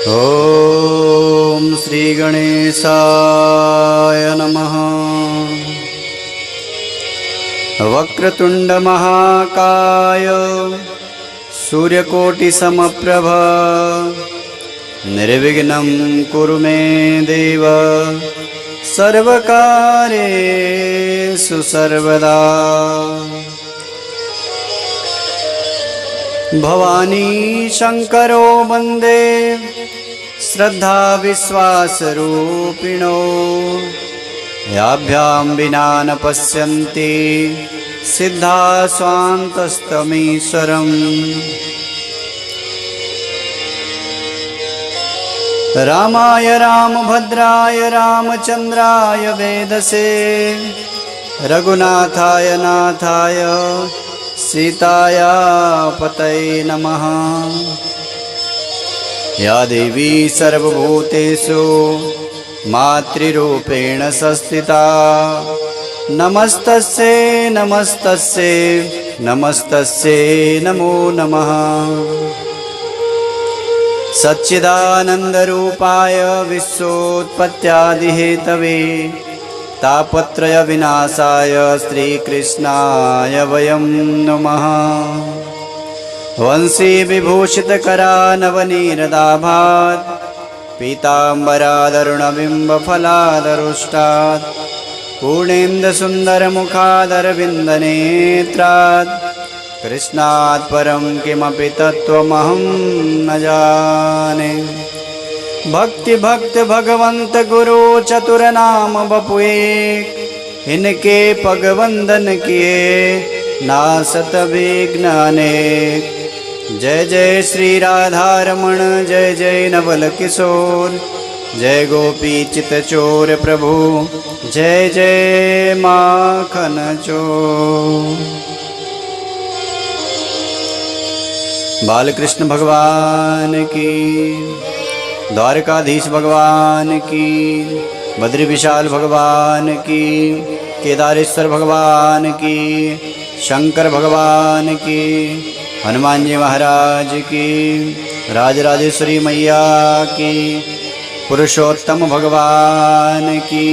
ओम श्री गणेशाय नमः। वक्रतुंड महाकाय सूर्यकोटि समप्रभ निर्विघ्नं कुरु मे देव सर्वकार्येषु सर्वदा। भवानी शंकरो वंदे श्रद्धा विश्वासरूपिणो याभ्यां विना न पश्यन्ति सिद्धा स्वान्तस्तमीश्वरम्। रामाय रामभद्राय रामचन्द्राय वेदसे रघुनाथाय नाथाय सीताया पतये नमः। या देवी सर्वभूतेषु मातृरूपेण संस्थिता नमस्तस्यै नमस्तस्यै नमस्तस्यै नमो नमः। सच्चिदानन्दरूपाय विश्वोत्पत्त्यादिहेतवे तापत्रय विनाशाय श्रीकृष्णाय वयं नमः। वंशी विभूषितकरा नवनीरदाभात् पीताम्बरादरुणबिम्बफलादरुष्टात् पूर्णेन्दुसुन्दरमुखादरविन्दनेत्रात् कृष्णात् परं किमपि तत्त्वमहं न जाने। भक्ति भक्त भगवंत गुरु चतुर नाम बपुए इनके पग वंदन किए नासत विघ्न अनेक। जय जय श्री राधारमण जय जय नवल किशोर जय गोपी चित चोर प्रभु जय जय माखन चोर। बालकृष्ण भगवान की, द्वारकाधीश भगवान की, बद्री विशाल भगवान की, केदारेश्वर भगवान की, शंकर भगवान की, हनुमान जी महाराज की, राजराजेश्वरी मैया की, पुरुषोत्तम भगवान की।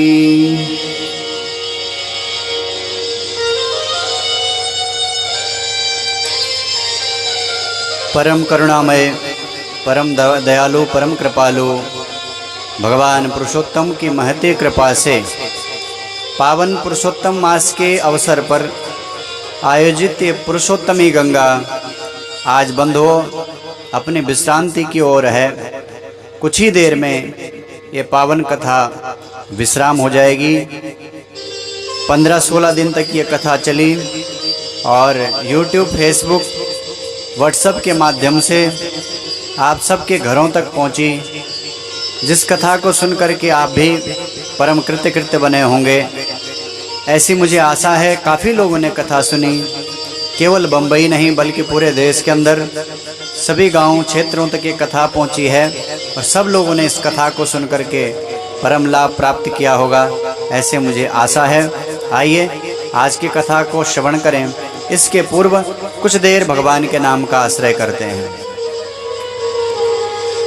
परम करुणामय परम दयालु परम कृपालु भगवान पुरुषोत्तम की महती कृपा से पावन पुरुषोत्तम मास के अवसर पर आयोजित ये पुरुषोत्तमी गंगा आज बंधुओं अपनी विश्रांति की ओर है। कुछ ही देर में ये पावन कथा विश्राम हो जाएगी। 15-16 दिन तक ये कथा चली और YouTube, Facebook, WhatsApp के माध्यम से आप सबके घरों तक पहुंची। जिस कथा को सुनकर के आप भी परम कृतकृत्य बने होंगे, ऐसी मुझे आशा है। काफ़ी लोगों ने कथा सुनी, केवल बम्बई नहीं बल्कि पूरे देश के अंदर सभी गांव क्षेत्रों तक ये कथा पहुंची है और सब लोगों ने इस कथा को सुनकर के परम लाभ प्राप्त किया होगा, ऐसे मुझे आशा है। आइए आज की कथा को श्रवण करें। इसके पूर्व कुछ देर भगवान के नाम का आश्रय करते हैं।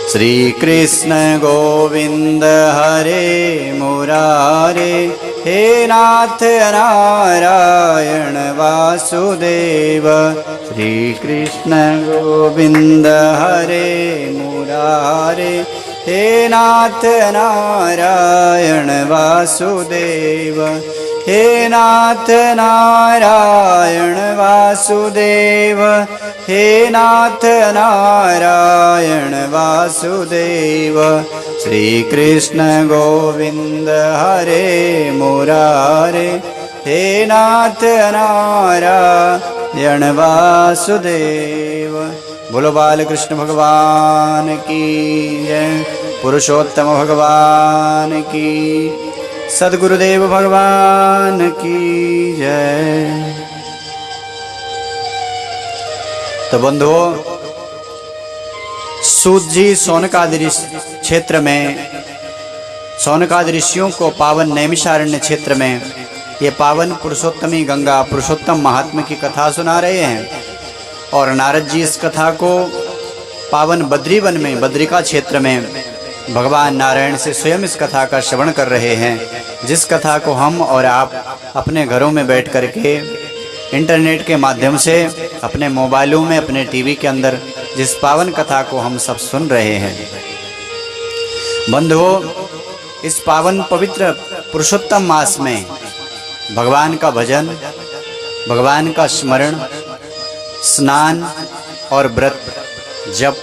श्री कृष्ण गोविंद हरे मुरारे हे नाथ नारायण वासुदेव। श्री कृष्ण गोविंद हरे मुरारे हे नाथ नारायण वासुदेव। हे नाथ नारायण वासुदेव। हे नाथ नारायण वासुदेव। श्री कृष्ण गोविंद हरे मुरारे हे नाथ नारायण वासुदेव। बोलो बालकृष्ण भगवान की जय, पुरुषोत्तम भगवान की, सद्गुरुदेव भगवान की जय। तो बंधुओं, सूत जी सोनकादि क्षेत्र में सोनकादि ऋषियों को पावन नैमिषारण्य क्षेत्र में ये पावन पुरुषोत्तमी गंगा पुरुषोत्तम महात्मा की कथा सुना रहे हैं। और नारद जी इस कथा को पावन बद्रीवन में, बद्रिका क्षेत्र में भगवान नारायण से स्वयं इस कथा का श्रवण कर रहे हैं, जिस कथा को हम और आप अपने घरों में बैठ कर के इंटरनेट के माध्यम से, अपने मोबाइलों में, अपने टीवी के अंदर जिस पावन कथा को हम सब सुन रहे हैं। बंधुओं, इस पावन पवित्र पुरुषोत्तम मास में भगवान का भजन, भगवान का स्मरण, स्नान और व्रत, जप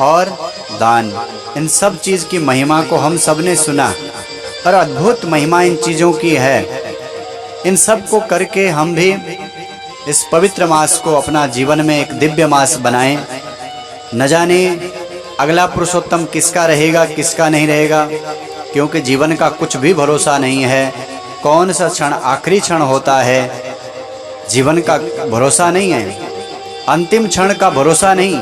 और दान, इन सब चीज़ की महिमा को हम सब ने सुना और अद्भुत महिमा इन चीज़ों की है। इन सब को करके हम भी इस पवित्र मास को अपना जीवन में एक दिव्य मास बनाएं। न जाने अगला पुरुषोत्तम किसका रहेगा, किसका नहीं रहेगा, क्योंकि जीवन का कुछ भी भरोसा नहीं है। कौन सा क्षण आखिरी क्षण होता है, जीवन का भरोसा नहीं है। अंतिम क्षण का भरोसा नहीं।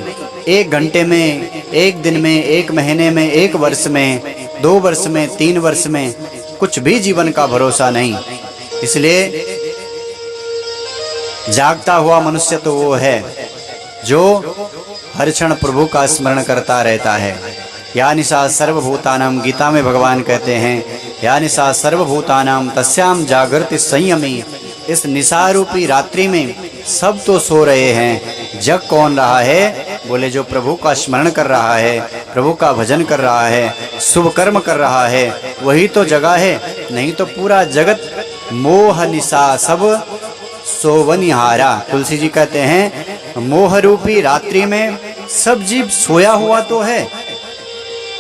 1 घंटे में, 1 दिन में, 1 महीने में, 1 वर्ष में, 2 वर्ष में, 3 वर्ष में, कुछ भी जीवन का भरोसा नहीं। इसलिए जागता हुआ मनुष्य तो वो है जो हर क्षण प्रभु का स्मरण करता रहता है। या निशा सर्वभूतानाम, गीता में भगवान कहते हैं, या निशा सर्वभूतानाम तस्याम जागृति संयमी। इस निशा रूपी रात्रि में सब तो सो रहे हैं, जग कौन रहा है? बोले जो प्रभु का स्मरण कर रहा है, प्रभु का भजन कर रहा है, शुभ कर्म कर रहा है, वही तो जगह है। नहीं तो पूरा जगत मोह निशा सब सोवनिहारा। तुलसी जी कहते हैं मोह रूपी रात्रि में सब जीव सोया हुआ तो है,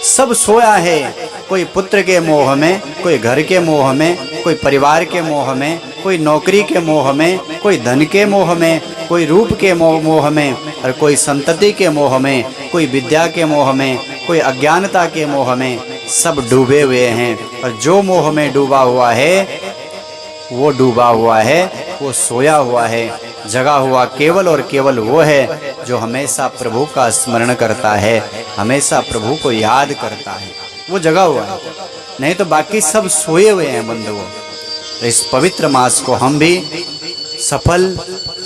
सब सोया है। कोई पुत्र के मोह में, कोई घर के मोह में, कोई परिवार के मोह में, कोई नौकरी के मोह में, कोई धन के मोह में, कोई रूप के मोह में, और कोई संतति के मोह में, कोई विद्या के मोह में, कोई अज्ञानता के मोह में, सब डूबे हुए हैं। और जो मोह में डूबा हुआ है वो डूबा हुआ है, वो सोया हुआ है। जगा हुआ केवल और केवल वो है जो हमेशा प्रभु का स्मरण करता है, हमेशा प्रभु को याद करता है, वो जगा हुआ है। नहीं तो बाकी सब सोए हुए हैं बंधुओं। तो इस पवित्र मास को हम भी सफल,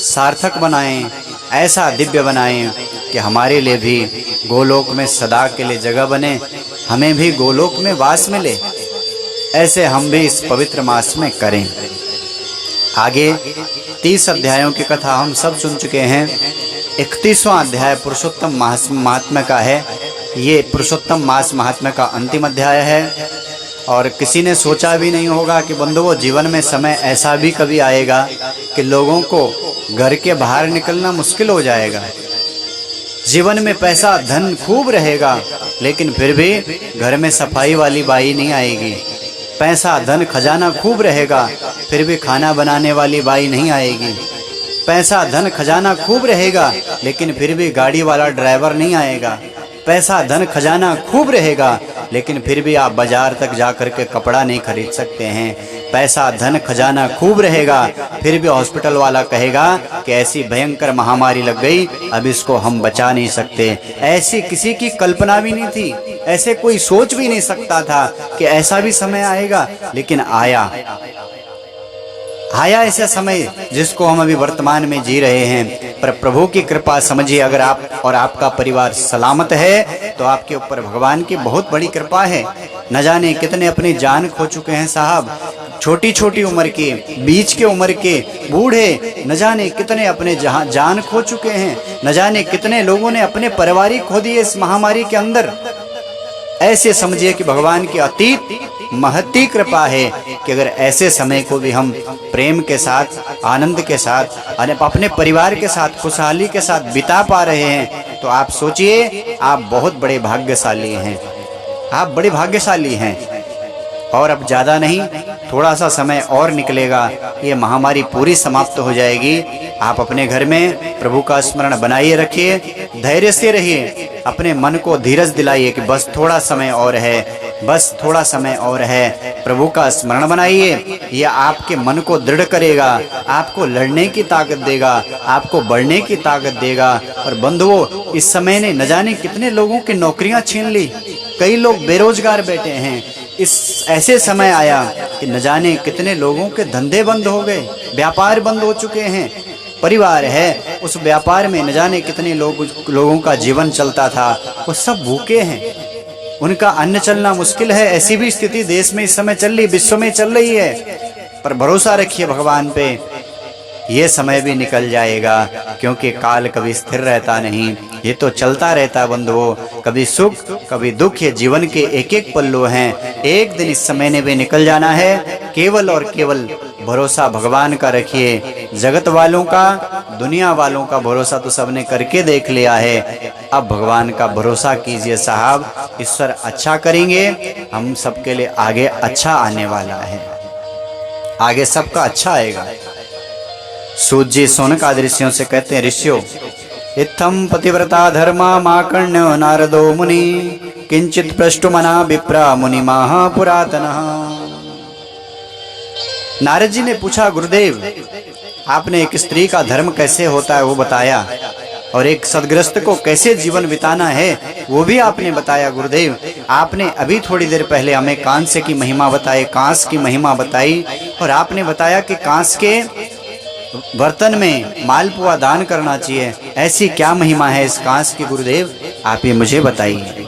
सार्थक बनाएं, ऐसा दिव्य बनाएं कि हमारे लिए भी गोलोक में सदा के लिए जगह बने, हमें भी गोलोक में वास मिले। ऐसे हम भी इस पवित्र मास में करें। आगे 30 अध्यायों की कथा हम सब सुन चुके हैं। 31वां अध्याय पुरुषोत्तम महात्म्य का है। ये पुरुषोत्तम मास महात्म्य का अंतिम अध्याय है। और किसी ने सोचा भी नहीं होगा कि बंधुओं, जीवन में समय ऐसा भी कभी आएगा कि लोगों को घर के बाहर निकलना मुश्किल हो जाएगा। जीवन में पैसा धन खूब रहेगा, लेकिन फिर भी घर में सफाई वाली बाई नहीं आएगी। पैसा धन खजाना खूब रहेगा, फिर भी खाना बनाने वाली बाई नहीं आएगी। पैसा धन खजाना खूब रहेगा, लेकिन फिर भी गाड़ी वाला ड्राइवर नहीं आएगा। पैसा धन खजाना खूब रहेगा, लेकिन फिर भी आप बाजार तक जाकर के कपड़ा नहीं खरीद सकते हैं। पैसा धन खजाना खूब रहेगा, फिर भी हॉस्पिटल वाला कहेगा कि ऐसी भयंकर महामारी लग गई, अब इसको हम बचा नहीं सकते। ऐसी किसी की कल्पना भी नहीं थी, ऐसे कोई सोच भी नहीं सकता था कि ऐसा भी समय आएगा, लेकिन आया ऐसा समय जिसको हम अभी वर्तमान में जी रहे हैं। पर प्रभु की कृपा समझिए, अगर आप और आपका परिवार सलामत है तो आपके ऊपर भगवान की बहुत बड़ी कृपा है। न जाने कितने अपनी जान खो चुके हैं साहब, छोटी छोटी उम्र के, बीच के उम्र के बूढ़े, न जाने कितने अपने जान खो चुके हैं। न जाने कितने लोगों ने अपने परिवार खो दिए इस महामारी के अंदर। ऐसे समझिए कि भगवान की अतीत महती कृपा है कि अगर ऐसे समय को भी हम प्रेम के साथ, आनंद के साथ, अपने परिवार के साथ, खुशहाली के साथ बिता पा रहे हैं, तो आप सोचिए आप बहुत बड़े भाग्यशाली हैं, आप बड़े भाग्यशाली हैं। और अब ज़्यादा नहीं, थोड़ा सा समय और निकलेगा, ये महामारी पूरी समाप्त हो जाएगी। आप अपने घर में प्रभु का स्मरण बनाइए रखिए, धैर्य से रहिए, अपने मन को धीरज दिलाइए कि बस थोड़ा समय और है, बस थोड़ा समय और है। प्रभु का स्मरण बनाइए, यह आपके मन को दृढ़ करेगा, आपको लड़ने की ताकत देगा, आपको बढ़ने की ताकत देगा। और बंधुओं, इस समय ने न जाने कितने लोगों की नौकरियां छीन ली, कई लोग बेरोजगार बैठे हैं। इस ऐसे समय आया कि न जाने कितने लोगों के धंधे बंद हो गए, व्यापार बंद हो चुके हैं। परिवार है, उस व्यापार में न जाने कितने लोगों का जीवन चलता था, वो सब भूखे हैं, उनका अन्न चलना मुश्किल है। ऐसी भी स्थिति देश में इस समय चल रही, विश्व में चल रही है। पर भरोसा रखिए भगवान पे, ये समय भी निकल जाएगा, क्योंकि काल कभी स्थिर रहता नहीं, ये तो चलता रहता है बंधुओं। कभी सुख कभी दुख, ये जीवन के एक एक पल्लू हैं। एक दिन इस समय ने भी निकल जाना है। केवल और केवल भरोसा भगवान का रखिए। जगत वालों का, दुनिया वालों का भरोसा तो सबने करके देख लिया है, अब भगवान का भरोसा कीजिए साहब। ईश्वर अच्छा करेंगे, हम सबके लिए आगे अच्छा आने वाला है, आगे सबका अच्छा आएगा। सूत जी सोनक आदि ऋषियों से कहते हैं, ऋषियों इत्थम पतिव्रता धर्मा माकर्ण्य नारदो मुनि किंचित पृष्ठुमना विप्रा मुनि महापुरातनः। नारद जी ने पूछा, गुरुदेव आपने एक स्त्री का धर्म कैसे होता है वो बताया, और एक सदग्रस्त को कैसे जीवन बिताना है वो भी आपने बताया। गुरुदेव आपने अभी थोड़ी देर पहले हमें कांस्य की महिमा बताई, कांस की महिमा बताई, और आपने बताया कि कांस के बर्तन में मालपुआ दान करना चाहिए। ऐसी क्या महिमा है इस कांस की गुरुदेव, आप ये मुझे बताइए।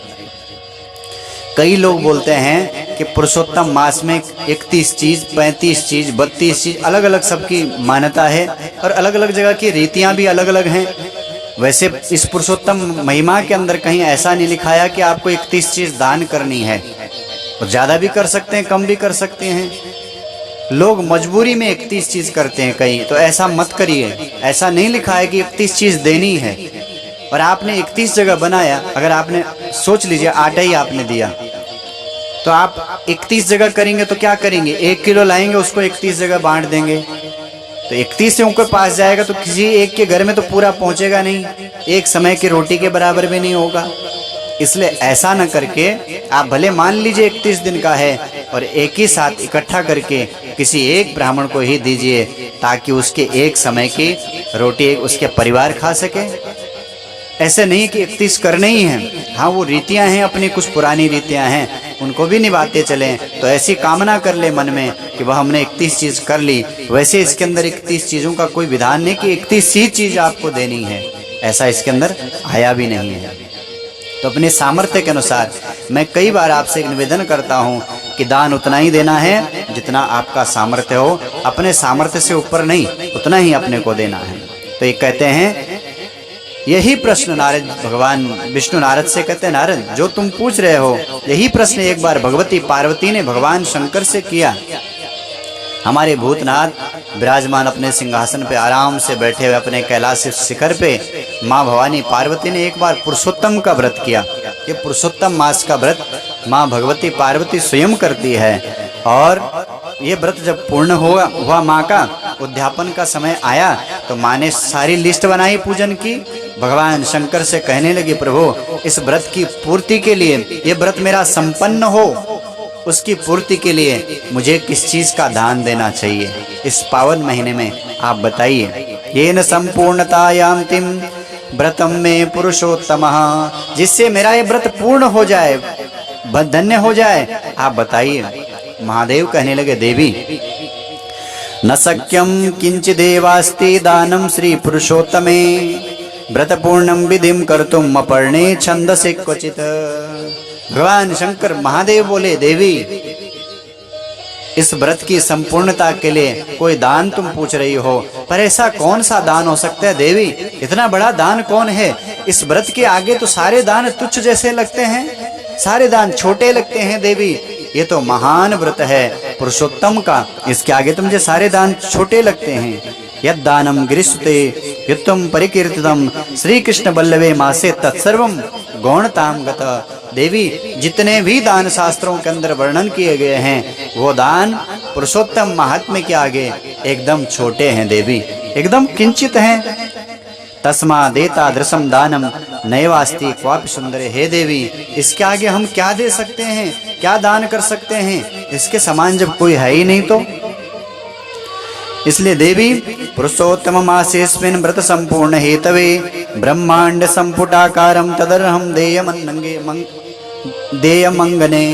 कई लोग बोलते हैं कि पुरुषोत्तम मास में 31 चीज, 35 चीज, 32 चीज, अलग अलग सबकी मान्यता है, और अलग अलग जगह की रीतियां भी अलग अलग हैं। वैसे इस पुरुषोत्तम महिमा के अंदर कहीं ऐसा नहीं लिखाया कि आपको 31 चीज दान करनी है, और ज्यादा भी कर सकते हैं, कम भी कर सकते हैं। लोग मजबूरी में 31 चीज करते हैं कहीं, तो ऐसा मत करिए। ऐसा नहीं लिखा है कि 31 चीज देनी है, और आपने 31 जगह बनाया। अगर आपने सोच लीजिए आटा ही आपने दिया, तो आप 31 जगह करेंगे तो क्या करेंगे, 1 किलो लाएंगे, उसको 31 जगह बांट देंगे, तो 31 से उनके पास जाएगा, तो किसी एक के घर में तो पूरा पहुंचेगा नहीं, एक समय की रोटी के बराबर भी नहीं होगा। इसलिए ऐसा न करके आप भले मान लीजिए 31 दिन का है, और एक ही साथ इकट्ठा करके किसी एक ब्राह्मण को ही दीजिए, ताकि उसके एक समय की रोटी उसके परिवार खा सके। ऐसे नहीं कि 31 करने ही हैं। हाँ, वो रीतियां हैं, अपनी कुछ पुरानी रीतियां हैं, उनको भी निभाते चलें। तो ऐसी कामना कर ले मन में कि वह हमने 31 चीज कर ली। वैसे इसके अंदर 31 चीजों का कोई विधान नहीं कि 31 ही चीज आपको देनी है, ऐसा इसके अंदर आया भी नहीं है। तो अपने सामर्थ्य के अनुसार मैं कई बार आपसे निवेदन करता हूँ कि दान उतना ही देना है जितना आपका सामर्थ्य हो, अपने सामर्थ्य से ऊपर नहीं, उतना ही अपने को देना है। तो ये कहते हैं, यही प्रश्न नारद, भगवान विष्णु नारद से कहते हैं, नारद जो तुम पूछ रहे हो, यही प्रश्न एक बार भगवती पार्वती ने भगवान शंकर से किया। हमारे भूतनाथ विराजमान अपने सिंहासन पे आराम से बैठे हुए अपने कैलाश शिखर पे, माँ भवानी पार्वती ने एक बार पुरुषोत्तम का व्रत किया। ये पुरुषोत्तम मास का व्रत माँ भगवती पार्वती स्वयं करती है, और ये व्रत जब पूर्ण हुआ माँ का उद्यापन का समय आया, तो माँ ने सारी लिस्ट बनाई पूजन की। भगवान शंकर से कहने लगी, प्रभु इस व्रत की पूर्ति के लिए, ये व्रत मेरा संपन्न हो, उसकी पूर्ति के लिए मुझे किस चीज का दान देना चाहिए इस पावन महीने में, आप बताइए। ये न संपूर्णतायान्तिम व्रतम में पुरुषोत्तमः, जिससे मेरा ये व्रत पूर्ण हो जाए, धन्य हो जाए, आप बताइए। महादेव कहने लगे, देवी न शक्यम किंचिदेवास्ति दानम श्री पुरुषोत्तमे व्रत पूर्णम विधिम कर्तुम अपर्णे छंदसे क्वचित। भगवान शंकर महादेव बोले, देवी इस व्रत की संपूर्णता के लिए कोई दान तुम पूछ रही हो, पर ऐसा कौन सा दान हो सकता है देवी, इतना बड़ा दान कौन है। इस व्रत के आगे तो सारे दान तुच्छ जैसे लगते हैं, सारे दान छोटे लगते हैं देवी। ये तो महान व्रत है पुरुषोत्तम का, इसके आगे तो मुझे सारे दान छोटे लगते हैं। यद दानम गिरिष्टे युत्तम परिकीर्तितम श्री कृष्ण बल्लवे मासे तत्सर्वम गौणताम गत। देवी जितने भी दान शास्त्रों के अंदर वर्णन किए गए हैं, वो दान पुरुषोत्तम महात्म्य के आगे एकदम छोटे हैं देवी, एकदम किंचित हैं। तस्मा देता दृशम दानम नैवास्ति क्वापि सुंदरे। हे देवी, इसके आगे हम क्या दे सकते हैं, क्या दान कर सकते हैं, इसके समान जब कोई है ही नहीं तो। इसलिए देवी पुरुषोत्तम मासेस्मिन् व्रत संपूर्ण हेतवे ब्रह्मांड संपुटाकारम तदर्हम देयमंगने।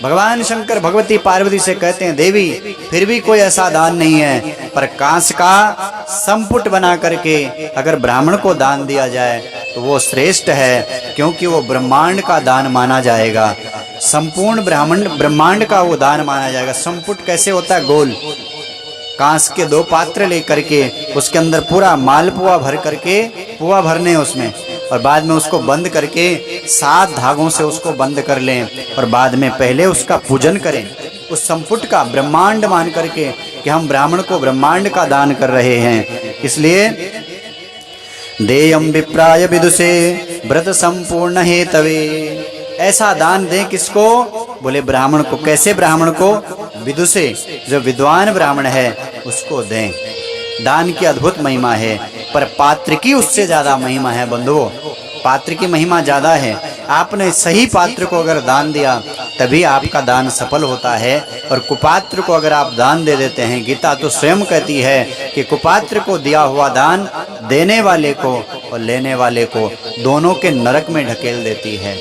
भगवान शंकर भगवती पार्वती से कहते हैं, देवी फिर भी कोई ऐसा दान नहीं है, पर कांस का संपुट बना करके अगर ब्राह्मण को दान दिया जाए तो वो श्रेष्ठ है, क्योंकि वो ब्रह्मांड का दान माना जाएगा। संपूर्ण ब्रह्मांड का वो दान माना जाएगा। संपुट कैसे होता है? गोल कांस के 2 पात्र लेकर के उसके अंदर पूरा मालपुआ भर करके, पुआ भरने उसमें, और बाद में उसको बंद करके 7 धागों से उसको बंद कर लें, और बाद में पहले उसका पूजन करें उस संपुट का, ब्रह्मांड मान करके कि हम ब्राह्मण को ब्रह्मांड का दान कर रहे हैं। इसलिए देयम विप्राय विदुषे व्रत संपूर्ण हेतवे, ऐसा दान दें किसको? बोले ब्राह्मण को। कैसे ब्राह्मण को? विदुषे, जो विद्वान ब्राह्मण है उसको दें। दान की अद्भुत महिमा है, पर पात्र की उससे ज्यादा महिमा है बंधुओं। पात्र की महिमा ज्यादा है। आपने सही पात्र को अगर दान दिया तभी आपका दान सफल होता है, और कुपात्र को अगर आप दान दे देते हैं, गीता तो स्वयं कहती है कि कुपात्र को दिया हुआ दान देने वाले को और लेने वाले को दोनों के नरक में ढकेल देती है।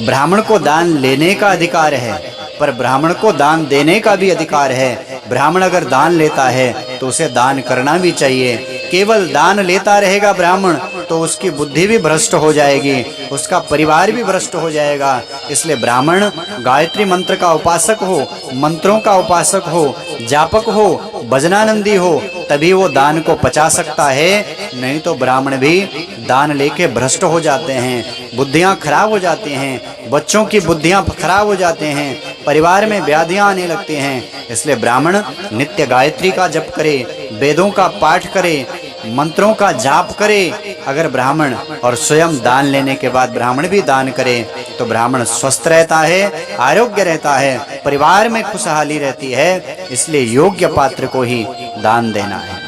ब्राह्मण को दान लेने का अधिकार है, पर ब्राह्मण को दान देने का भी अधिकार है। ब्राह्मण अगर दान लेता है तो उसे दान करना भी चाहिए। केवल दान लेता रहेगा ब्राह्मण तो उसकी बुद्धि भी भ्रष्ट हो जाएगी, उसका परिवार भी भ्रष्ट हो जाएगा। इसलिए ब्राह्मण गायत्री मंत्र का उपासक हो, मंत्रों का उपासक हो, जापक हो, भजनानंदी हो, तभी वो दान को पचा सकता है। नहीं तो ब्राह्मण भी दान लेके भ्रष्ट हो जाते हैं, बुद्धियां खराब हो जाती हैं, बच्चों की बुद्धियां खराब हो जाते हैं, परिवार में व्याधियां आने लगती हैं। इसलिए ब्राह्मण नित्य गायत्री का जप करे, वेदों का पाठ करे, मंत्रों का जाप करे। अगर ब्राह्मण और स्वयं दान लेने के बाद ब्राह्मण भी दान करे तो ब्राह्मण स्वस्थ रहता है, आरोग्य रहता है, परिवार में खुशहाली रहती है। इसलिए योग्य पात्र को ही दान देना है।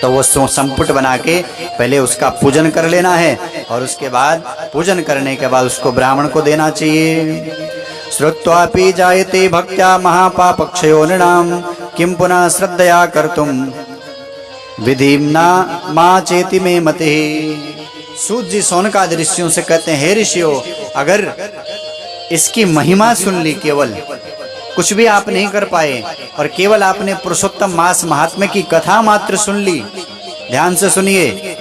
तो वो संपुट बना के पहले उसका पूजन कर लेना है, और उसके बाद पूजन करने के बाद उसको ब्राह्मण को देना चाहिए। श्रुत्वापि जायते भक्त्या महापापक्षयो नृणाम किं पुनः श्रद्धया कर्तुम विधिम्ना मां चेति में मते। सूत जी सौनकाद ऋषियों से कहते हैं, हे ऋषियों, अगर इसकी महिमा सुन ली, केवल कुछ भी आप नहीं कर पाए और केवल आपने पुरुषोत्तम मास महात्म्य की कथा मात्र सुन ली, ध्यान से सुनिए,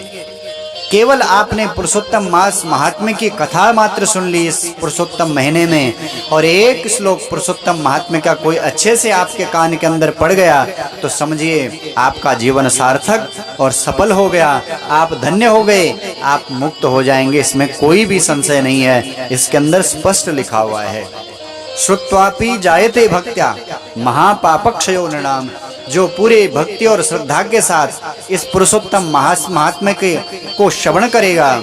केवल आपने पुरुषोत्तम मास महात्म्य की कथा मात्र सुन ली इस पुरुषोत्तम महीने में, और एक श्लोक पुरुषोत्तम महात्म्य का कोई अच्छे से आपके कान के अंदर पड़ गया, तो समझिए आपका जीवन सार्थक और सफल हो गया, आप धन्य हो गए, आप मुक्त हो जाएंगे। इसमें कोई भी संशय नहीं है, इसके अंदर स्पष्ट लिखा हुआ है। श्रुत्वापि जायते भक्त्या महापापक्षयो नृणाम, जो पूरे भक्ति और श्रद्धा के साथ इस पुरुषोत्तम महात्म्य के को श्रवण करेगा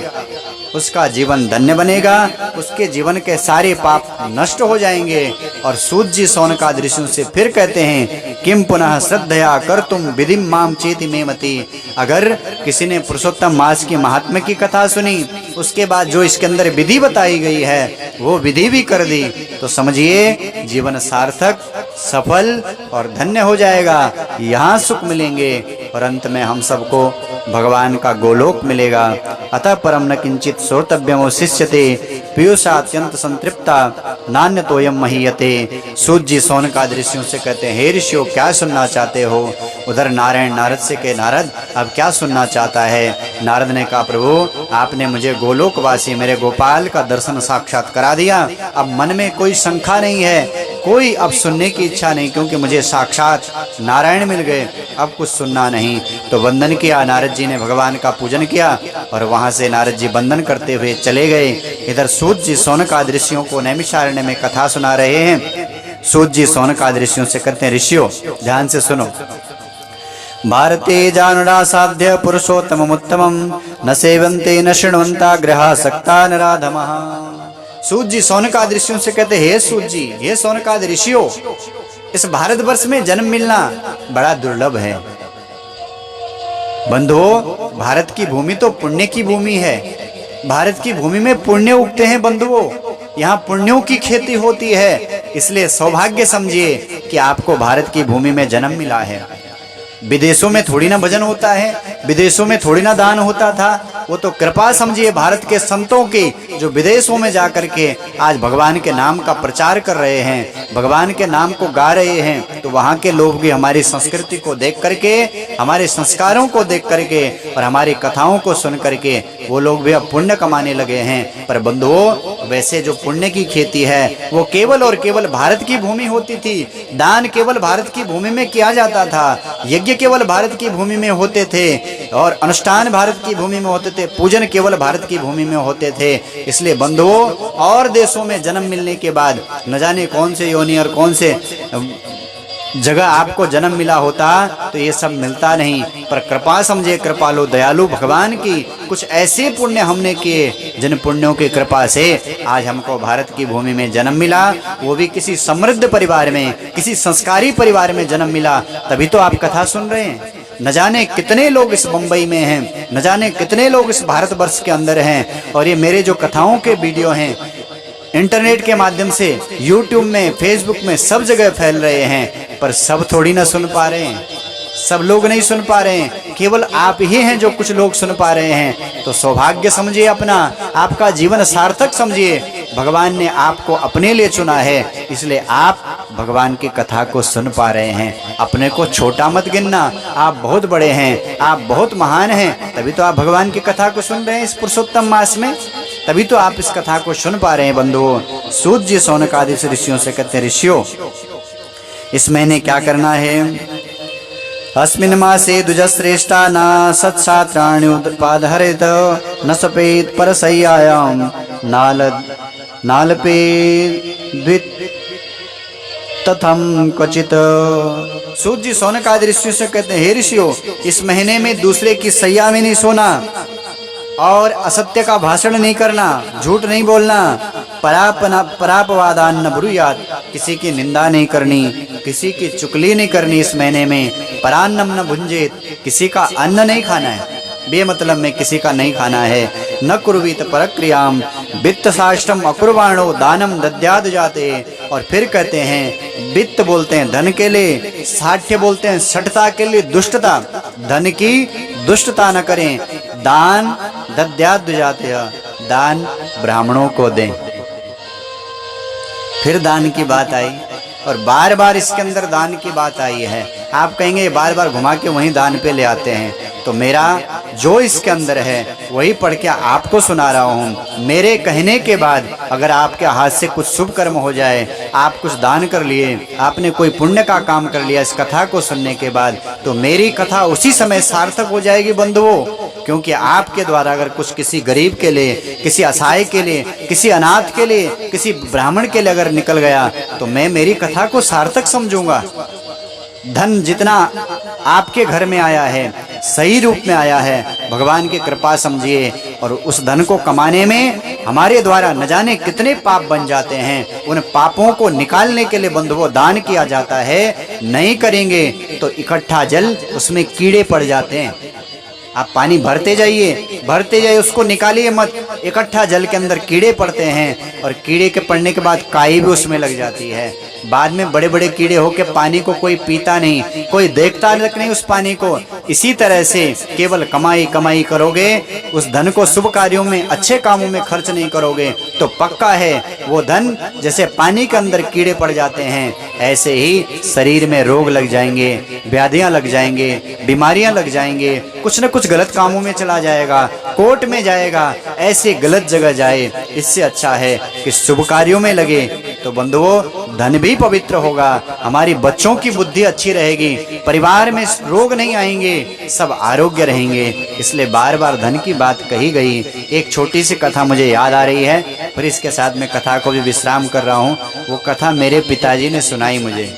उसका जीवन धन्य बनेगा, उसके जीवन के सारे पाप नष्ट हो जाएंगे। और सूत जी सौनकाद ऋषियों से फिर कहते हैं, किम पुनः श्रद्धया कर्तुम विधिम माम चेति में मति। अगर किसी ने पुरुषोत्तम मास की महात्म्य की कथा सुनी, उसके बाद जो इसके अंदर विधि बताई गई है वो विधि भी कर दी, तो समझिए जीवन सार्थक, सफल और धन्य हो जाएगा। यहाँ सुख मिलेंगे और अंत में हम सबको भगवान का गोलोक मिलेगा। अतः परम न किंचित श्रोतव्यमो शिष्यते पीयूषा अत्यंत संतृप्ता नान्य तोयम महीयते। सूत जी सौनकाद ऋषियों से कहते हैं, हे ऋषियों, क्या सुनना चाहते हो? उधर नारायण नारद से कहे, नारद अब क्या सुनना चाहता है? नारद ने कहा, प्रभु आपने मुझे गोलोकवासी मेरे गोपाल का दर्शन साक्षात करा दिया, अब मन में कोई शंका नहीं है, कोई अब सुनने की इच्छा नहीं, क्योंकि मुझे साक्षात नारायण मिल गए, अब कुछ सुनना नहीं। तो वंदन किया, नारद जी ने भगवान का पूजन किया और वहां से नारद जी वंदन करते हुए चले गए। इधर सूत जी सौनकाद ऋषियों को नैमिषारण्य में कथा सुना रहे हैं। सूत जी सौनकाद ऋषियों से कहते हैं, ऋषियों ध्यान से सुनो। भारते जानुडा साध्य पुरुषोत्तम उत्तमम न सेवन्ते न शृण्वन्ता ग्रहासक्ता नराधमः। सूत जी सौनकाद ऋषियों से कहते, हे सूत जी, हे सौनकाद ऋषियों, इस भारतवर्ष में जन्म मिलना बड़ा दुर्लभ है। बंधुओं, भारत की भूमि तो पुण्य की भूमि है, भारत की भूमि में पुण्य उगते हैं बंधुओं, यहाँ पुण्यों की खेती होती है। इसलिए सौभाग्य समझिए कि आपको भारत की भूमि में जन्म मिला है। विदेशों में थोड़ी ना भजन होता है, विदेशों में थोड़ी ना दान होता था। वो तो कृपा समझिए भारत के संतों की, जो विदेशों में जाकर के आज भगवान के नाम का प्रचार कर रहे हैं, भगवान के नाम को गा रहे हैं। तो वहाँ के लोग भी हमारी संस्कृति को देख करके, हमारे संस्कारों को देख करके और हमारी कथाओं को सुन करके वो लोग भी अब पुण्य कमाने लगे हैं। पर बंधुओं, वैसे जो पुण्य की खेती है वो केवल और केवल भारत की भूमि होती थी। दान केवल भारत की भूमि में किया जाता था, यज्ञ केवल भारत की भूमि में होते थे और अनुष्ठान भारत की भूमि में होते थे, पूजन केवल भारत की भूमि में होते थे। इसलिए बंधुओं, और देशों में जन्म मिलने के बाद न जाने कौन से योनि और कौन से जगह आपको जन्म मिला होता तो ये सब मिलता नहीं। पर कृपा समझे कृपालु दयालु भगवान की कुछ ऐसे पुण्य हमने किए, जिन पुण्यों की कृपा से आज हमको भारत की भूमि में जन्म मिला, वो भी किसी समृद्ध परिवार में, किसी संस्कारी परिवार में जन्म मिला। तभी तो आप कथा सुन रहे हैं। न जाने कितने लोग इस मुंबई में हैं, न जाने कितने लोग इस भारतवर्ष के अंदर हैं, और ये मेरे जो कथाओं के वीडियो हैं इंटरनेट के माध्यम से यूट्यूब में, फेसबुक में सब जगह फैल रहे हैं। पर सब थोड़ी ना सुन पा रहे हैं, सब लोग नहीं सुन पा रहे हैं, केवल आप ही हैं जो कुछ लोग सुन पा रहे हैं। तो सौभाग्य समझिए अपना, आपका जीवन सार्थक समझिए। भगवान ने आपको अपने लिए चुना है, इसलिए आप भगवान की कथा को सुन पा रहे हैं। अपने को छोटा मत गिनना, आप बहुत बड़े हैं, आप बहुत महान हैं। तभी तो आप भगवान की कथा को सुन रहे हैं इस पुरुषोत्तम मास में, तभी तो आप इस कथा को सुन पा रहे हैं। बंधुओं, सूत जी शौनकादि से ऋषियों से कहते हैं, ऋषियों इस महीने क्या करना है? अस्मिन् मासे द्विजश्रेष्ठा न सत्सात्राणि उत्पादहरेत न सपेत परसय्यायां नालपेत तथम क्वचित। सूत जी शौनकादि ऋषियों से कहते हैं, हे ऋषियों, इस महीने में दूसरे की सैया में नहीं सोना और असत्य का भाषण नहीं करना, झूठ नहीं बोलना, परापवादान न ब्रूयात, किसी की निंदा नहीं करनी, किसी की चुगली नहीं करनी। इस महीने में परान्नम न भुंजेत, किसी का अन्न नहीं खाना है, बेमतलब में किसी का नहीं खाना है। न कुर्वीत परक्रियाम वित्त साष्टम अकुर्वाणो दानम दद्याद जाते। और फिर कहते हैं, वित्त बोलते हैं धन के लिए, साठ्य बोलते हैं सठता के लिए, दुष्टता, धन की दुष्टता न करें। दान दद्याद जाते, दान ब्राह्मणों को दें। फिर दान की बात आई और बार बार इसके अंदर दान की बात आई है। आप कहेंगे बार बार घुमा के वहीं दान पे ले आते हैं, तो मेरा जो इसके अंदर है वही पढ़ के आपको सुना रहा हूँ। मेरे कहने के बाद अगर आपके हाथ से कुछ शुभ कर्म हो जाए, आप कुछ दान कर लिए, आपने कोई पुण्य का काम कर लिया इस कथा को सुनने के बाद, तो मेरी कथा उसी समय सार्थक हो जाएगी बंधुओं। क्योंकि आपके द्वारा अगर कुछ किसी गरीब के लिए, किसी असहाय के लिए, किसी अनाथ के लिए, किसी ब्राह्मण के लिए अगर निकल गया, तो मैं मेरी कथा को सार्थक समझूंगा। धन जितना आपके घर में आया है, सही रूप में आया है, भगवान की कृपा समझिए। और उस धन को कमाने में हमारे द्वारा न जाने कितने पाप बन जाते हैं। उन पापों को निकालने के लिए बंधुओं दान किया जाता है। नहीं करेंगे तो इकट्ठा जल, उसमें कीड़े पड़ जाते हैं। आप पानी भरते जाइए, उसको निकालिए मत। इकट्ठा जल के अंदर कीड़े पड़ते हैं और कीड़े के पड़ने के बाद काई भी उसमें लग जाती है। बाद में बड़े बड़े कीड़े होके पानी को कोई पीता नहीं, कोई देखता तक नहीं उस पानी को। इसी तरह से केवल कमाई कमाई करोगे, उस धन को शुभ कार्यों में, अच्छे कामों में खर्च नहीं करोगे, तो पक्का है वो धन जैसे पानी के अंदर कीड़े पड़ जाते हैं, ऐसे ही शरीर में रोग लग जाएंगे, व्याधियां लग जाएंगे, बीमारियां लग जाएंगे, कुछ न कुछ गलत कामों में चला जाएगा, कोर्ट में जाएगा, ऐसे गलत जगह जाए। इससे अच्छा है कि शुभ कार्यों में लगे। तो बंधुओं, धन भी पवित्र होगा, हमारी बच्चों की बुद्धि अच्छी रहेगी, परिवार में रोग नहीं आएंगे, सब आरोग्य रहेंगे। इसलिए बार बार धन की बात कही गई। एक छोटी सी कथा मुझे याद आ रही है, फिर इसके साथ मैं कथा को भी विश्राम कर रहा हूँ। वो कथा मेरे पिताजी ने सुनाई मुझे,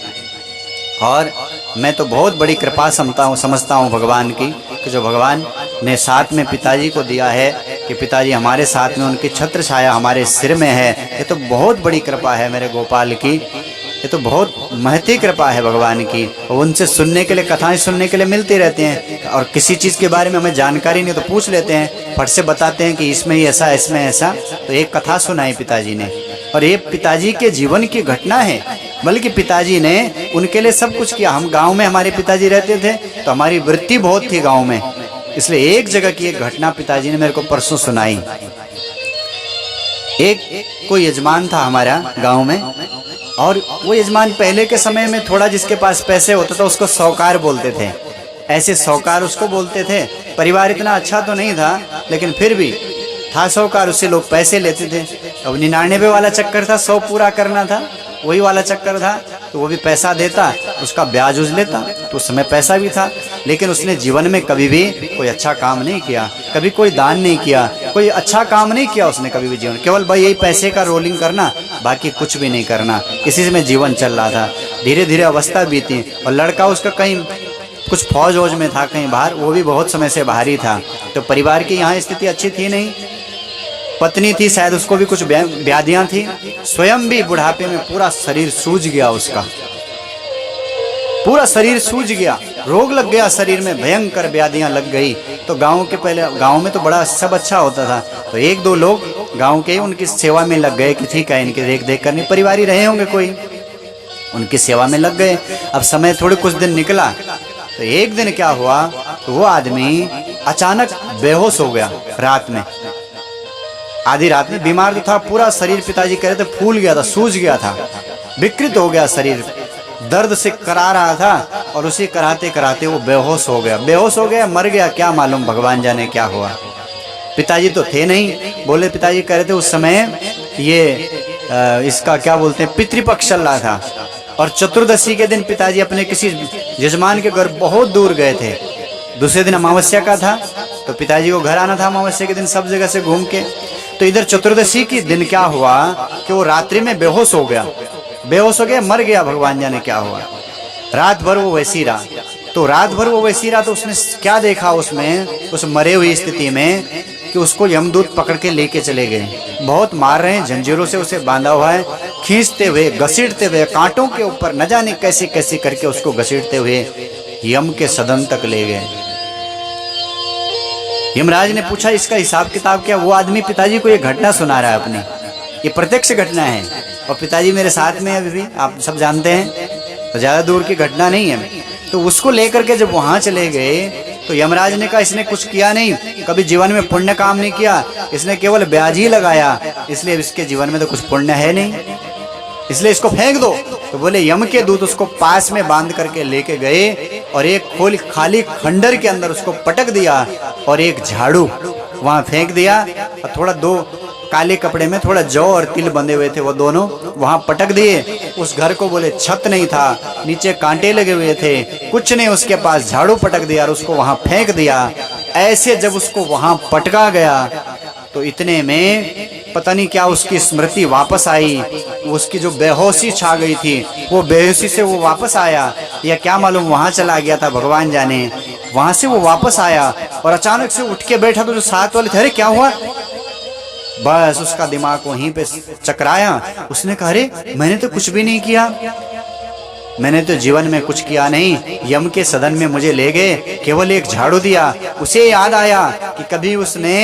और मैं तो बहुत बड़ी कृपा समझता हूँ भगवान की, कि जो भगवान ने साथ में पिताजी को दिया है कि पिताजी हमारे साथ में, उनकी छत्र छाया हमारे सिर में है। ये तो बहुत बड़ी कृपा है मेरे गोपाल की, ये तो बहुत महती कृपा है भगवान की। और उनसे सुनने के लिए, कथाएं सुनने के लिए मिलती रहती हैं, और किसी चीज़ के बारे में हमें जानकारी नहीं तो पूछ लेते हैं, फट से बताते हैं कि इसमें ही ऐसा, इसमें ऐसा। तो एक कथा सुनाई पिताजी ने, और ये पिताजी के जीवन की घटना है। बल्कि पिताजी ने उनके लिए सब कुछ किया। हम गांव में हमारे पिताजी रहते थे, तो हमारी वृत्ति बहुत थी गांव में, इसलिए एक जगह की एक घटना पिताजी ने मेरे को परसों सुनाई। एक कोई यजमान था हमारा गांव में, और वो यजमान पहले के समय में थोड़ा जिसके पास पैसे होते थे उसको साहूकार बोलते थे, ऐसे साहूकार उसको बोलते थे। परिवार इतना अच्छा तो नहीं था लेकिन फिर भी था साहूकार, उससे लोग पैसे लेते थे। अब 99 वाला चक्कर था, 100 पूरा करना था, वही वाला चक्कर था। तो वो भी पैसा देता, उसका ब्याज उज लेता, तो उस समय पैसा भी था। लेकिन उसने जीवन में कभी भी कोई अच्छा काम नहीं किया, कभी कोई दान नहीं किया, कोई अच्छा काम नहीं किया उसने कभी भी जीवन। केवल भाई यही पैसे का रोलिंग करना, बाकी कुछ भी नहीं करना, इसी में जीवन चल रहा था। धीरे धीरे अवस्था बीती, और लड़का उसका कहीं कुछ फौज वौज में था कहीं बाहर, वो भी बहुत समय से बाहर ही था। तो परिवार की यहाँ स्थिति अच्छी थी नहीं, पत्नी थी शायद उसको भी कुछ व्याधियां थी, स्वयं भी बुढ़ापे में पूरा शरीर सूज गया, उसका पूरा शरीर सूज गया, रोग लग गया शरीर में, भयंकर व्याधियां लग गई। तो गांव के पहले गांव में तो बड़ा सब अच्छा होता था, तो एक दो लोग गांव के उनकी सेवा में लग गए कि ठीक है इनके देख देख करने, परिवार रहे होंगे कोई, उनकी सेवा में लग गए। अब समय थोड़े कुछ दिन निकला, तो एक दिन क्या हुआ, तो वो आदमी अचानक बेहोश हो गया रात में, आधी रात में। बीमार तो था, पूरा शरीर पिताजी कह रहे थे फूल गया था, सूज गया था, विकृत हो गया शरीर, दर्द से करा रहा था, और उसी कराते कराते वो बेहोश हो गया। बेहोश हो गया, मर गया, क्या मालूम, भगवान जाने क्या हुआ। पिताजी तो थे नहीं, बोले पिताजी कह रहे थे उस समय ये इसका क्या बोलते हैं, पितृपक्ष चल रहा था, और चतुर्दशी के दिन पिताजी अपने किसी यजमान के घर बहुत दूर गए थे। दूसरे दिन अमावस्या का था, तो पिताजी को घर आना था अमावस्या के दिन सब जगह से घूम के। तो इधर चतुर्दशी के दिन क्या हुआ कि वो रात्रि में बेहोश हो गया, बेहोश हो गया, मर गया, भगवान जाने क्या हुआ। रात भर वो वैसी रहा, तो रात भर वो वैसी रहा, तो उसने क्या देखा उसमें, उस मरे हुई स्थिति में, कि उसको यमदूत पकड़ के लेके चले गए। बहुत मार रहे हैं, जंजीरों से उसे बांधा हुआ है, खींचते हुए, घसीटते हुए, कांटों के ऊपर न जाने कैसे कैसे करके उसको घसीटते हुए यम के सदन तक ले गए। यमराज ने पूछा इसका हिसाब किताब क्या। वो आदमी पिताजी को ये घटना सुना रहा है अपनी, ये प्रत्यक्ष घटना है, और पिताजी मेरे साथ में अभी भी, आप सब जानते हैं, तो ज़्यादा दूर की घटना नहीं है। तो उसको लेकर के जब वहाँ चले गए, तो यमराज ने कहा इसने कुछ किया नहीं, कभी जीवन में पुण्य काम नहीं किया, इसने केवल ब्याज ही लगाया, इसलिए इसके जीवन में तो कुछ पुण्य है नहीं, इसलिए इसको फेंक दो। तो बोले यम के दूत उसको पास में बांध करके लेके गए, और एक खाली खंडर के अंदर उसको पटक दिया, और एक झाड़ू वहाँ फेंक दिया, और थोड़ा दो काले कपड़े में थोड़ा जौ और तिल बंधे हुए थे, वो दोनों वहाँ पटक दिए। उस घर को बोले छत नहीं था, नीचे कांटे लगे हुए थे, कुछ नहीं उसके पास, झाड़ू पटक दिया और उसको वहाँ फेंक दिया। ऐसे जब उसको वहाँ पटका गया, तो इतने में पता नहीं क्या उसकी स्मृति वापस आई, उसकी जो बेहोशी छा गई थी, वो बेहोशी से वो वापस आया, या क्या मालूम वहाँ चला गया था, भगवान जाने। वहाँ से वो वापस आया, और अचानक से उठ के बैठा, तो जो साथ वाले थे, अरे क्या हुआ, बस उसका दिमाग वहीं पे चकराया। उसने कहा अरे मैंने तो कुछ भी नहीं किया, मैंने तो जीवन में कुछ किया नहीं, यम के सदन में मुझे ले गए, केवल एक झाड़ू दिया। उसे याद आया कि कभी उसने,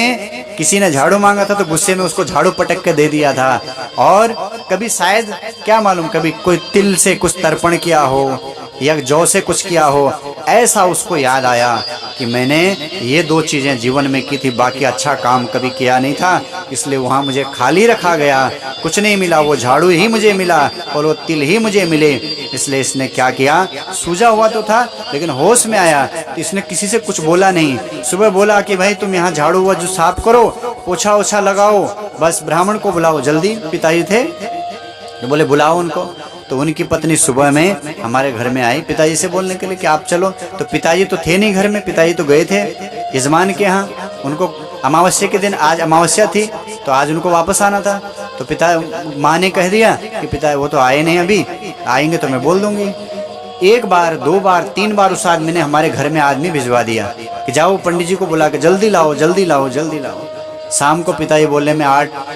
किसी ने झाड़ू मांगा था तो गुस्से में उसको झाड़ू पटक के दे दिया था, और कभी शायद क्या मालूम कभी कोई तिल से कुछ तर्पण किया हो या जौ से कुछ किया हो। ऐसा उसको याद आया कि मैंने ये दो चीजें जीवन में की थी, बाकी अच्छा काम कभी किया नहीं था, इसलिए वहाँ मुझे खाली रखा गया, कुछ नहीं मिला, वो झाड़ू ही मुझे मिला और वो तिल ही मुझे मिले। इसलिए इसने क्या किया, सूझा हुआ तो था लेकिन होश में आया, तो इसने किसी से कुछ बोला नहीं। सुबह बोला कि भाई तुम यहाँ झाड़ू हुआ जो साफ करो, पोछा ओछा लगाओ, बस ब्राह्मण को बुलाओ जल्दी। पिताजी थे तो बोले बुलाओ उनको। तो उनकी पत्नी सुबह में हमारे घर में आई पिताजी से बोलने के लिए कि आप चलो। तो पिताजी तो थे नहीं घर में, पिताजी तो गए थे यजमान के यहाँ, उनको अमावस्या के दिन, आज अमावस्या थी तो आज उनको वापस आना था। तो माँ ने कह दिया कि पिता वो तो आए नहीं, अभी आएंगे तो मैं बोल दूंगी। एक बार, दो बार, तीन बार उस आदमी ने हमारे घर में आदमी भिजवा दिया कि जाओ पंडित जी को बुला के जल्दी लाओ, जल्दी लाओ, जल्दी लाओ। शाम को पिताजी बोलने में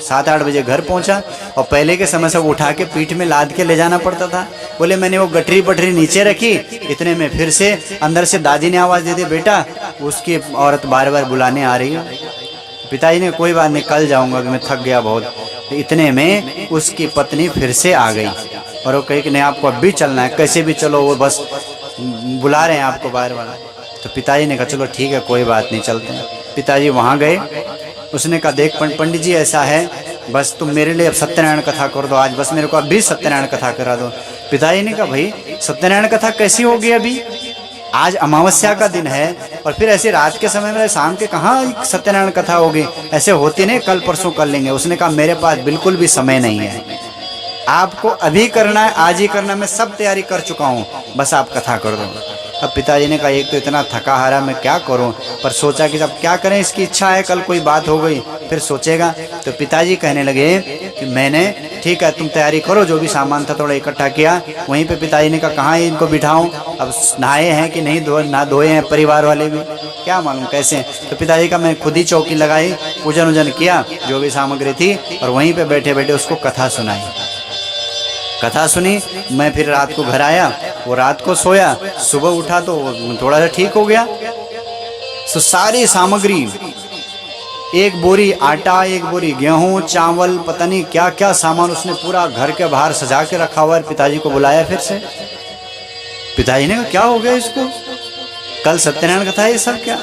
7-8 बजे घर पहुंचा, और पहले के समय से वो उठा के पीठ में लाद के ले जाना पड़ता था। बोले मैंने वो गठरी पटरी नीचे रखी, इतने में फिर से अंदर से दादी ने आवाज़ दे दी, बेटा उसकी औरत बार बार बुलाने आ रही है। पिताजी ने कोई बात नहीं, कल जाऊंगा, मैं थक गया बहुत। तो इतने में उसकी पत्नी फिर से आ गई और वो कही कि नहीं आपको अब भी चलना है, कैसे भी चलो, वो बस बुला रहे हैं आपको बार बार। तो पिताजी ने कहा चलो ठीक है, कोई बात नहीं, चलते हैं। पिताजी वहाँ गए। उसने कहा देख पंडित जी, ऐसा है, बस तुम मेरे लिए अब सत्यनारायण कथा कर दो आज, बस मेरे को अभी सत्यनारायण कथा करा दो। पिताजी ने कहा भाई सत्यनारायण कथा कैसी होगी अभी, आज अमावस्या का दिन है और फिर ऐसे रात के समय में शाम के कहाँ सत्यनारायण कथा होगी, ऐसे होती नहीं, कल परसों कर लेंगे। उसने कहा मेरे पास बिल्कुल भी समय नहीं है, आपको अभी करना है, आज ही करना, मैं सब तैयारी कर चुका हूँ, बस आप कथा कर दो। अब पिताजी ने कहा एक तो इतना थका हारा मैं क्या करूं, पर सोचा कि अब क्या करें, इसकी इच्छा है, कल कोई बात हो गई फिर सोचेगा। तो पिताजी कहने लगे कि मैंने, ठीक है तुम तैयारी करो, जो भी सामान था थोड़ा इकट्ठा किया। वहीं पे पिताजी ने कहा कहाँ इनको बिठाऊं, अब नहाए हैं कि नहीं ना धोए हैं परिवार वाले भी, क्या मालूम कैसे। तो पिताजी का मैं खुद ही चौकी लगाई, पूजन वूजन किया, जो भी सामग्री थी, और वहीं पर बैठे बैठे उसको कथा सुनाई। कथा सुनी, मैं फिर रात को घर आया, वो रात को सोया, सुबह उठा तो थोड़ा सा ठीक हो गया। तो सारी सामग्री, एक बोरी आटा, एक बोरी गेहूं, चावल, पता नहीं क्या क्या सामान उसने पूरा घर के बाहर सजा के रखा हुआ है। पिताजी को बुलाया फिर से। पिताजी ने कहा क्या हो गया इसको, कल सत्यनारायण कथा है, ये सब क्या।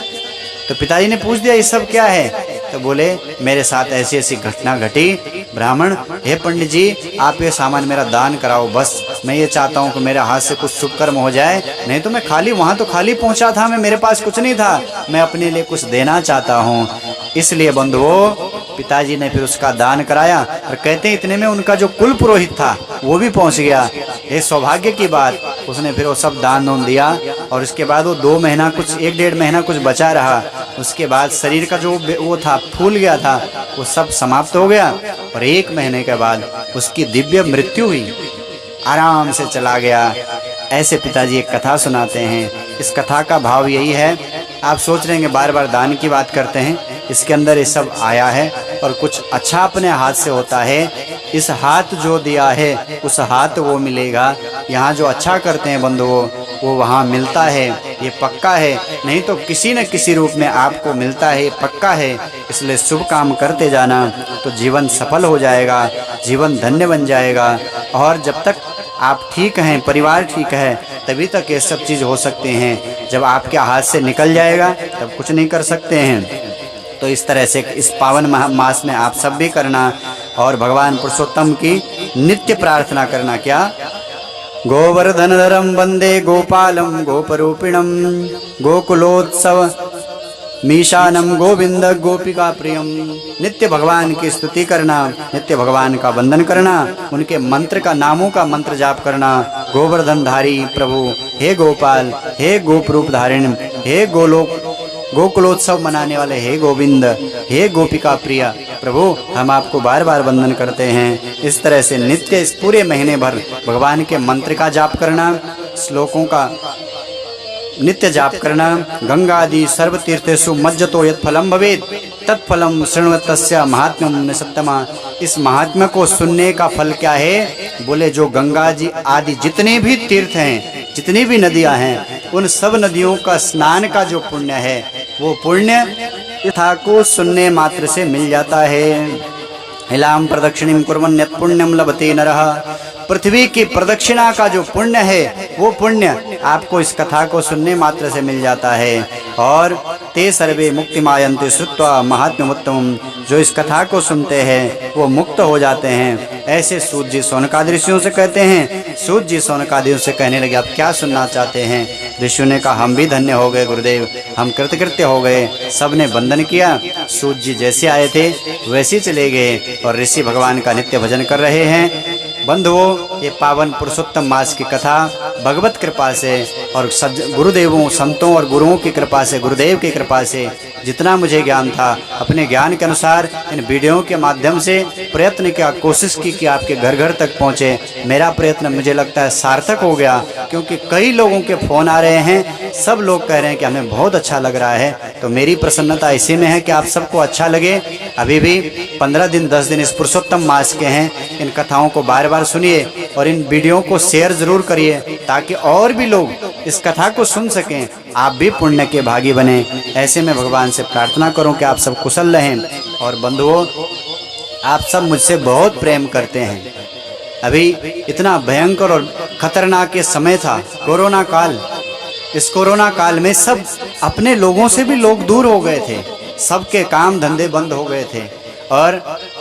तो पिताजी ने पूछ दिया ये सब क्या है। तो बोले मेरे साथ ऐसी ऐसी घटना घटी ब्राह्मण, हे पंडित जी आप ये सामान मेरा दान कराओ, बस मैं ये चाहता हूँ कि मेरे हाथ से कुछ शुभ कर्म हो जाए, नहीं तो मैं खाली, वहाँ तो खाली पहुँचा था मैं, मेरे पास कुछ नहीं था, मैं अपने लिए कुछ देना चाहता हूँ। इसलिए बंधुओं पिताजी ने फिर उसका दान कराया, और कहते हैं इतने में उनका जो कुल पुरोहित था वो भी पहुंच गया। ये सौभाग्य की बात, उसने फिर वो सब दान दिया, और उसके बाद वो 2 महीना कुछ 1-1.5 महीना कुछ बचा रहा। उसके बाद शरीर का जो वो था फूल गया था, वो सब समाप्त हो गया, और 1 महीने के बाद उसकी दिव्य मृत्यु हुई, आराम से चला गया। ऐसे पिताजी एक कथा सुनाते हैं। इस कथा का भाव यही है, आप सोच रहे हैं बार बार दान की बात करते हैं, इसके अंदर ये सब आया है, और कुछ अच्छा अपने हाथ से होता है। इस हाथ जो दिया है उस हाथ वो मिलेगा। यहाँ जो अच्छा करते हैं बंधुओं वो वहाँ मिलता है, ये पक्का है, नहीं तो किसी न किसी रूप में आपको मिलता है, ये पक्का है। इसलिए शुभ काम करते जाना तो जीवन सफल हो जाएगा, जीवन धन्य बन जाएगा। और जब तक आप ठीक हैं, परिवार ठीक है, तभी तक ये सब चीज़ हो सकते हैं। जब आपके हाथ से निकल जाएगा तब कुछ नहीं कर सकते हैं। तो इस तरह से इस पावन मास में आप सब भी करना, और भगवान पुरुषोत्तम की नित्य प्रार्थना करना। क्या, गोवर्धनधरं वंदे गोपालं गोपरूपिणं गोकुलोत्सव मीशानम गोविंद गोपिका प्रियम। नित्य भगवान की स्तुति करना, नित्य भगवान का वंदन करना, उनके मंत्र का, नामों का मंत्र जाप करना। गोवर्धनधारी प्रभु, हे गोपाल, हे गोपरूप धारिण, हे गोकुलोत्सव मनाने वाले, हे गोविंद, हे गोपिका प्रिया प्रभु, हम आपको बार बार वंदन करते हैं। इस तरह से नित्य इस पूरे महीने भर भगवान के मंत्र का जाप करना, श्लोकों का नित्य जाप करना। गंगादि सर्वतीर्थेषु मज्जतो यत् फलम भवेत् तत्फलम शृण्वतस्य महात्म्यम निसत्तमा। इस महात्म्य को सुनने का फल क्या है, बोले जो गंगा जी आदि जितने भी तीर्थ हैं, जितनी भी नदियां हैं, उन सब नदियों का स्नान का जो पुण्य है, वो पुण्य यथा को सुनने मात्र से मिल जाता है। हिलाम प्रदक्षिणीम कुर्वन् यत् पुण्यम लभते नरः। पृथ्वी की प्रदक्षिणा का जो पुण्य है, वो पुण्य आपको इस कथा को सुनने मात्र से मिल जाता है। और ते सर्वे मुक्तिमायन्ते श्रुत्वा महात्म्यमुत्तमम्, जो इस कथा को सुनते हैं वो मुक्त हो जाते हैं। ऐसे सूत जी सौनकादि ऋषियों से कहते हैं। सूत जी सौनकादियों से कहने लगे आप क्या सुनना चाहते हैं। ऋषियों ने कहा हम भी धन्य हो गए गुरुदेव, हम कृतकृत्य हो गए। सब ने वंदन किया। सूत जी जैसे आए थे वैसे ही चले गए, और ऋषि भगवान का नित्य भजन कर रहे हैं। बंधुओं, ये पावन पुरुषोत्तम मास की कथा भगवत कृपा से और गुरुदेवों, संतों और गुरुओं की कृपा से, गुरुदेव की कृपा से जितना मुझे ज्ञान था, अपने ज्ञान के अनुसार इन वीडियो के माध्यम से प्रयत्न किया, कोशिश की कि आपके घर घर तक पहुँचे। मेरा प्रयत्न मुझे लगता है सार्थक हो गया, क्योंकि कई लोगों के फ़ोन आ रहे हैं, सब लोग कह रहे हैं कि हमें बहुत अच्छा लग रहा है। तो मेरी प्रसन्नता इसी में है कि आप सबको अच्छा लगे। अभी भी 15 दिन 10 दिन इस पुरुषोत्तम मास के हैं। इन कथाओं को बार बार सुनिए और इन वीडियो को शेयर ज़रूर करिए, ताकि और भी लोग इस कथा को सुन सकें, आप भी पुण्य के भागी बने। ऐसे में भगवान से प्रार्थना करूं कि आप सब कुशल रहें। और बंधुओं, आप सब मुझसे बहुत प्रेम करते हैं। अभी इतना भयंकर और खतरनाक ये समय था, कोरोना काल। इस कोरोना काल में सब अपने लोगों से भी लोग दूर हो गए थे, सबके काम धंधे बंद हो गए थे। और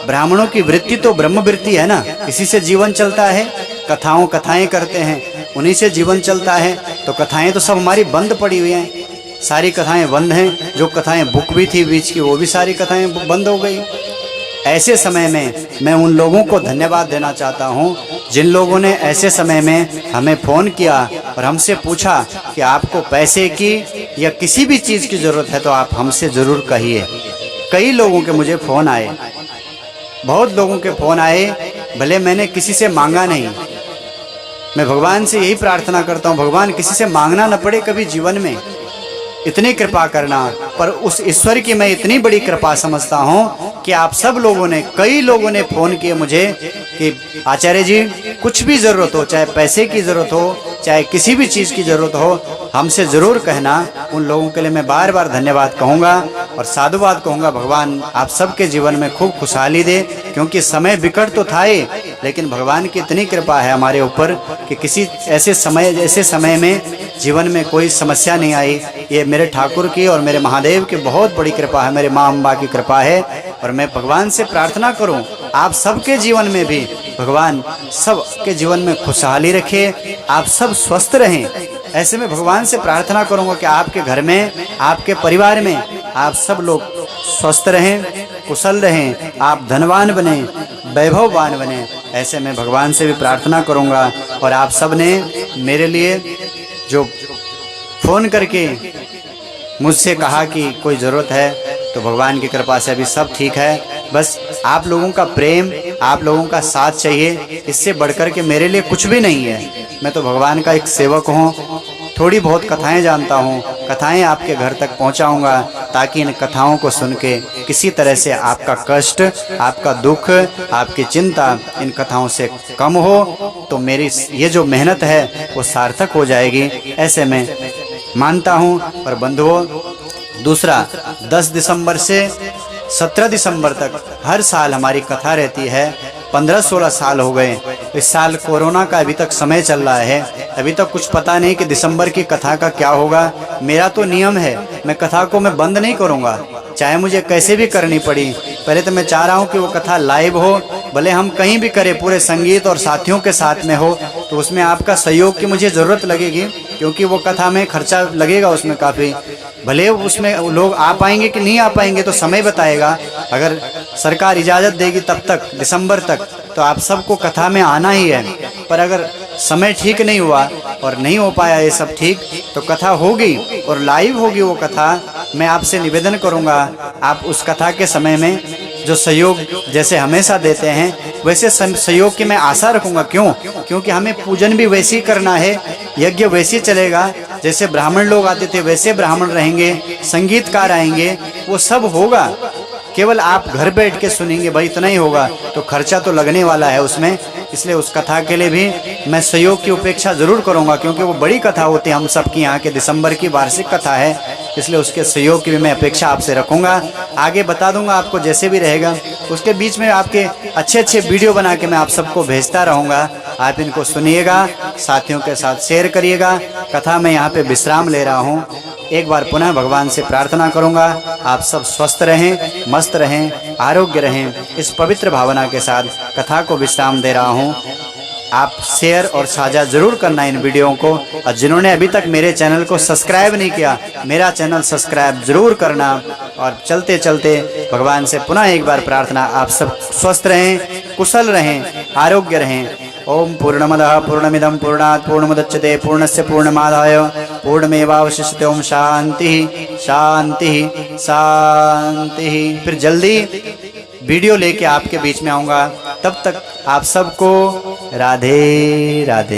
ब्राह्मणों की वृत्ति तो ब्रह्म वृत्ति है ना, इसी से जीवन चलता है। कथाएं करते हैं, उन्हीं से जीवन चलता है। तो कथाएं तो सब हमारी बंद पड़ी हुई हैं, सारी कथाएं बंद हैं। जो कथाएं बुक भी थी बीच की, वो भी सारी कथाएं बंद हो गई। ऐसे समय में मैं उन लोगों को धन्यवाद देना चाहता हूं जिन लोगों ने ऐसे समय में हमें फ़ोन किया और हमसे पूछा कि आपको पैसे की या किसी भी चीज़ की ज़रूरत है तो आप हमसे ज़रूर कहिए। कई लोगों के मुझे फ़ोन आए, बहुत लोगों के फ़ोन आए, भले मैंने किसी से मांगा नहीं। मैं भगवान से यही प्रार्थना करता हूँ, भगवान किसी से मांगना न पड़े कभी जीवन में, इतनी कृपा करना। पर उस ईश्वर की मैं इतनी बड़ी कृपा समझता हूँ कि आप सब लोगों ने, कई लोगों ने फ़ोन किए मुझे कि आचार्य जी कुछ भी ज़रूरत हो, चाहे पैसे की ज़रूरत हो, चाहे किसी भी चीज़ की ज़रूरत हो, हमसे ज़रूर कहना। उन लोगों के लिए मैं बार बार धन्यवाद कहूँगा और साधुवाद कहूँगा। भगवान आप सबके जीवन में खूब खुशहाली दे, क्योंकि समय विकट तो था ही, लेकिन भगवान की इतनी कृपा है हमारे ऊपर कि किसी ऐसे समय में जीवन में कोई समस्या नहीं आई। ये मेरे ठाकुर की और मेरे महादेव की बहुत बड़ी कृपा है, मेरे माँ अम्बा की कृपा है। और मैं भगवान से प्रार्थना करूं आप सबके जीवन में भी भगवान सबके जीवन में खुशहाली रखे, आप सब स्वस्थ रहें। ऐसे में भगवान से प्रार्थना करूंगा कि आपके घर में, आपके परिवार में आप सब लोग स्वस्थ रहें, कुशल रहें, आप धनवान बने, वैभववान बने। ऐसे में भगवान से भी प्रार्थना करूंगा। और आप सब ने मेरे लिए जो फ़ोन करके मुझसे कहा कि कोई ज़रूरत है, तो भगवान की कृपा से अभी सब ठीक है। बस आप लोगों का प्रेम, आप लोगों का साथ चाहिए, इससे बढ़कर के मेरे लिए कुछ भी नहीं है। मैं तो भगवान का एक सेवक हूँ, थोड़ी बहुत कथाएं जानता हूँ, कथाएं आपके घर तक पहुँचाऊँगा ताकि इन कथाओं को सुन के किसी तरह से आपका कष्ट, आपका दुख, आपकी चिंता इन कथाओं से कम हो, तो मेरी ये जो मेहनत है वो सार्थक हो जाएगी, ऐसे में मानता हूँ। और बंधुओं, दूसरा 10 दिसंबर से 17 दिसंबर तक हर साल हमारी कथा रहती है। 15-16 साल हो गए। इस साल कोरोना का अभी तक समय चल रहा है, अभी तक कुछ पता नहीं कि दिसंबर की कथा का क्या होगा। मेरा तो नियम है, मैं कथा को मैं बंद नहीं करूँगा, चाहे मुझे कैसे भी करनी पड़ी। पहले तो मैं चाह रहा हूँ कि वो कथा लाइव हो, भले हम कहीं भी करें, पूरे संगीत और साथियों के साथ में हो, तो उसमें आपका सहयोग की मुझे ज़रूरत लगेगी, क्योंकि वो कथा में खर्चा लगेगा उसमें काफ़ी। भले उसमें लोग आ पाएंगे कि नहीं आ पाएंगे तो समय बताएगा। अगर सरकार इजाज़त देगी तब तक, दिसंबर तक, तो आप सबको कथा में आना ही है। पर अगर समय ठीक नहीं हुआ और नहीं हो पाया ये सब ठीक, तो कथा होगी और लाइव होगी वो कथा। मैं आपसे निवेदन करूंगा, आप उस कथा के समय में जो सहयोग जैसे हमेशा देते हैं वैसे सहयोग की मैं आशा रखूंगा। क्यों? क्योंकि हमें पूजन भी वैसे ही करना है, यज्ञ वैसे ही चलेगा, जैसे ब्राह्मण लोग आते थे वैसे ब्राह्मण रहेंगे, संगीतकार आएंगे, वो सब होगा। केवल आप घर बैठ के सुनेंगे भाई, इतना ही होगा, तो खर्चा तो लगने वाला है उसमें। इसलिए उस कथा के लिए भी मैं सहयोग की उपेक्षा ज़रूर करूंगा, क्योंकि वो बड़ी कथा होती है हम सबकी यहाँ के, दिसंबर की वार्षिक कथा है, इसलिए उसके सहयोग की भी मैं अपेक्षा आपसे रखूंगा। आगे बता दूंगा आपको जैसे भी रहेगा। उसके बीच में आपके अच्छे अच्छे वीडियो बना के मैं आप सबको भेजता रहूँगा, आप इनको सुनिएगा, साथियों के साथ शेयर करिएगा। कथा में यहाँ पे विश्राम ले रहा हूँ। एक बार पुनः भगवान से प्रार्थना करूंगा, आप सब स्वस्थ रहें, मस्त रहें, आरोग्य रहें। इस पवित्र भावना के साथ कथा को विश्राम दे रहा हूं। आप शेयर और साझा जरूर करना इन वीडियो को, और जिन्होंने अभी तक मेरे चैनल को सब्सक्राइब नहीं किया, मेरा चैनल सब्सक्राइब जरूर करना। और चलते चलते भगवान से पुनः एक बार प्रार्थना, आप सब स्वस्थ रहें, कुशल रहें, आरोग्य रहें। ओम पूर्णमदः पूर्णमिदं पूर्णात् पूर्णमुदच्यते पूर्णस्य पूर्णमादाय पूर्णमेवावशिष्यते। ओम शांति शांति शांति। फिर जल्दी वीडियो लेके आपके बीच में आऊँगा, तब तक आप सबको राधे राधे।